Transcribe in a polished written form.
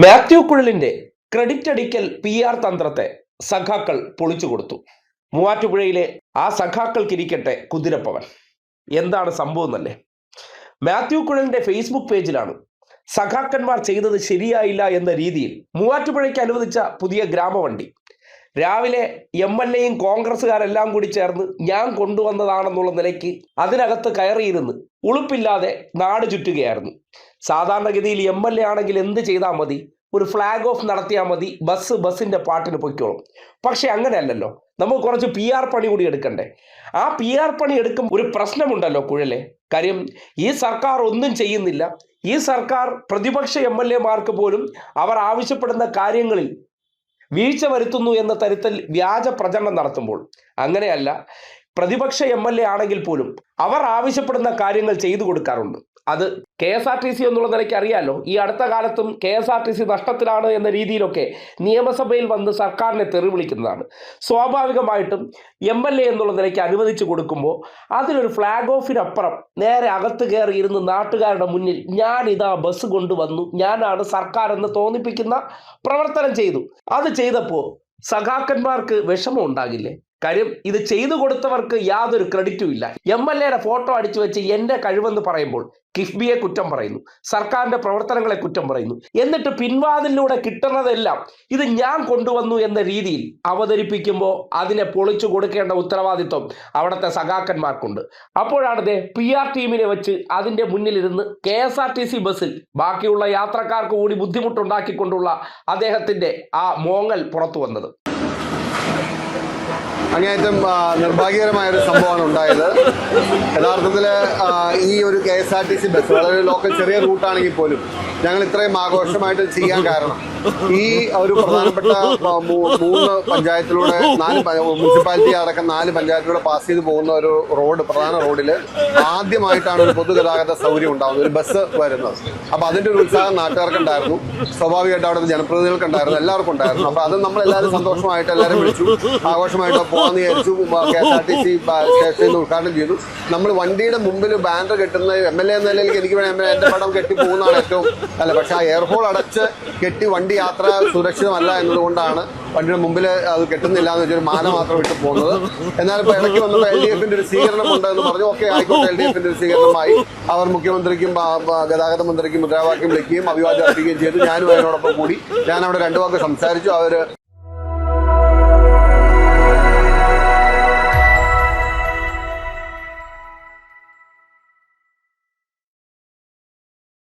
Mathew കുഴലിന്റെ credit അടിക്കൽ PR തന്ത്രത്തെ സഖാക്കൾ പൊളിച്ചു കൊടുത്തു. മൂവാറ്റുപുഴയിലെ ആ സഖാക്കൾക്കിരിക്കട്ടെ കുതിരപ്പവൻ. എന്താണ് സംഭവം എന്നല്ലേ? മാത്യു കുഴലിന്റെ ഫേസ്ബുക്ക് പേജിലാണ് സഖാക്കന്മാർ ചെയ്തത് ശരിയായില്ല എന്ന രീതിയിൽ മൂവാറ്റുപുഴയ്ക്ക് അനുവദിച്ച പുതിയ ഗ്രാമവണ്ടി രാവിലെ MLAയും കോൺഗ്രസ്സുകാരെല്ലാം കൂടി ചേർന്ന് ഞാൻ കൊണ്ടുവന്നതാണെന്നുള്ള നിലയ്ക്ക് അതിനകത്ത് കയറിയിരുന്ന് ഉളുപ്പില്ലാതെ നാട് ചുറ്റുകയായിരുന്നു. സാധാരണഗതിയിൽ MLA ആണെങ്കിൽ എന്ത് ചെയ്താൽ മതി? ഒരു ഫ്ലാഗ് ഓഫ് നടത്തിയാൽ മതി, ബസ്സിന്റെ പാട്ടിന് പൊയ്ക്കോളും. പക്ഷെ അങ്ങനെയല്ലല്ലോ, നമുക്ക് കുറച്ച് PR പണി കൂടി എടുക്കണ്ടേ? ആ PR പണി എടുക്കും ഒരു പ്രശ്നമുണ്ടല്ലോ കുഴലെ. കാര്യം ഈ സർക്കാർ ഒന്നും ചെയ്യുന്നില്ല. ഈ സർക്കാർ പ്രതിപക്ഷ MLAമാർക്ക് പോലും അവർ ആവശ്യപ്പെടുന്ന കാര്യങ്ങളിൽ വീഴ്ച വരുത്തുന്നു എന്ന തരത്തിൽ വ്യാജ പ്രചരണം നടത്തുമ്പോൾ, അങ്ങനെയല്ല, പ്രതിപക്ഷ MLA ആണെങ്കിൽ പോലും അവർ ആവശ്യപ്പെടുന്ന കാര്യങ്ങൾ ചെയ്തു കൊടുക്കാറുണ്ട്. അത് KSRTC എന്നുള്ള നിലയ്ക്ക് അറിയാലോ. ഈ അടുത്ത കാലത്തും KSRTC നഷ്ടത്തിലാണ് എന്ന രീതിയിലൊക്കെ നിയമസഭയിൽ വന്ന് സർക്കാരിനെ തെറി വിളിക്കുന്നതാണ്. സ്വാഭാവികമായിട്ടും MLA എന്നുള്ള നിലയ്ക്ക് അനുവദിച്ചു കൊടുക്കുമ്പോൾ അതിലൊരു ഫ്ലാഗ് ഓഫിനപ്പുറം നേരെ അകത്ത് കയറി ഇരുന്ന് നാട്ടുകാരുടെ മുന്നിൽ ഞാനിതാ ബസ് കൊണ്ടുവന്നു, ഞാനാണ് സർക്കാർ എന്ന് തോന്നിപ്പിക്കുന്ന പ്രവർത്തനം ചെയ്തു. അത് ചെയ്തപ്പോൾ സഖാക്കന്മാർക്ക് വിഷമം ഉണ്ടാകില്ലേ? കാര്യം ഇത് ചെയ്തു കൊടുത്തവർക്ക് യാതൊരു ക്രെഡിറ്റും ഇല്ല. MLAയുടെ ഫോട്ടോ അടിച്ചു വെച്ച് എൻ്റെ കഴിവെന്ന് പറയുമ്പോൾ കിഫ്ബിയെ കുറ്റം പറയുന്നു, സർക്കാരിൻ്റെ പ്രവർത്തനങ്ങളെ കുറ്റം പറയുന്നു. എന്നിട്ട് പിൻവാതിലൂടെ കിട്ടുന്നതെല്ലാം ഇത് ഞാൻ കൊണ്ടുവന്നു എന്ന രീതിയിൽ അവതരിപ്പിക്കുമ്പോൾ അതിനെ പൊളിച്ചു കൊടുക്കേണ്ട ഉത്തരവാദിത്വം അവിടുത്തെ സഖാക്കന്മാർക്കുണ്ട്. അപ്പോഴാണ് PR ടീമിനെ വെച്ച് അതിൻ്റെ മുന്നിലിരുന്ന് KSRTC ബസ്സിൽ ബാക്കിയുള്ള യാത്രക്കാർക്ക് കൂടി ബുദ്ധിമുട്ടുണ്ടാക്കിക്കൊണ്ടുള്ള അദ്ദേഹത്തിൻ്റെ ആ മോങ്ങൽ പുറത്തു വന്നത്. അങ്ങേയറ്റം നിർഭാഗ്യകരമായൊരു സംഭവമാണ് ഉണ്ടായത്. യഥാർത്ഥത്തിൽ ഈ ഒരു KSRTC ബസ് വളരെ ലോക്കൽ ചെറിയ റൂട്ടാണെങ്കിൽ പോലും ഞങ്ങൾ ഇത്രയും ആഘോഷമായിട്ട് ചെയ്യാൻ കാരണം ഈ ഒരു പ്രധാനപ്പെട്ട 3 പഞ്ചായത്തിലൂടെ 4 മുനിസിപ്പാലിറ്റി അടക്കം 4 പഞ്ചായത്തിലൂടെ പാസ് ചെയ്ത് പോകുന്ന ഒരു പ്രധാന റോഡിൽ ആദ്യമായിട്ടാണ് ഒരു പൊതുഗതാഗത സൗകര്യം ഉണ്ടാകുന്നത്, ഒരു ബസ് വരുന്നത്. അപ്പോൾ അതിൻ്റെ ഒരു ഉത്സാഹം നാട്ടുകാർക്കുണ്ടായിരുന്നു, സ്വാഭാവികമായിട്ട് അവിടുത്തെ ജനപ്രതിനിധികൾക്കുണ്ടായിരുന്നു, എല്ലാവർക്കും ഉണ്ടായിരുന്നു. അപ്പോൾ അത് നമ്മളെല്ലാവരും സന്തോഷമായിട്ട് എല്ലാവരും വിളിച്ചു, ആഘോഷമായിട്ട് പോകാമെന്ന് വിചാരിച്ചു. KSRTC സ്റ്റേഷനിൽ ഉദ്ഘാടനം ചെയ്തു. നമ്മൾ വണ്ടിയുടെ മുമ്പിൽ ബാനർ കെട്ടുന്ന MLA എന്ന നിലയിൽ എനിക്ക് വേണം എൻ്റെ പടം കെട്ടി പോകുന്നതാണ് ഏറ്റവും അല്ല. പക്ഷെ ആ എയർഹോൾ അടച്ച് കെട്ടി വണ്ടി യാത്ര സുരക്ഷിതമല്ല എന്നതുകൊണ്ടാണ് വണ്ടിയുടെ മുമ്പിൽ അത് കെട്ടുന്നില്ല എന്ന് വെച്ചൊരു മാല മാത്രം ഇട്ട് പോകുന്നത്. എന്നാൽ ഇപ്പോൾ ഇടയ്ക്ക് വന്നപ്പോൾ LDFന്റെ ഒരു സ്വീകരണം ഉണ്ടെന്ന് പറഞ്ഞു. ഓക്കെ, ആയിക്കോട്ടെ, LDFന്റെ ഒരു സ്വീകരണമായി അവർ മുഖ്യമന്ത്രിക്കും ഗതാഗത മന്ത്രിക്കും മുദ്രാവാക്യം വിളിക്കുകയും അഭിവാദ്യം അർപ്പിക്കുകയും ചെയ്തു. ഞാനും അതിനോടൊപ്പം കൂടി ഞാൻ അവിടെ 2 വാക്ക് സംസാരിച്ചു. അവർ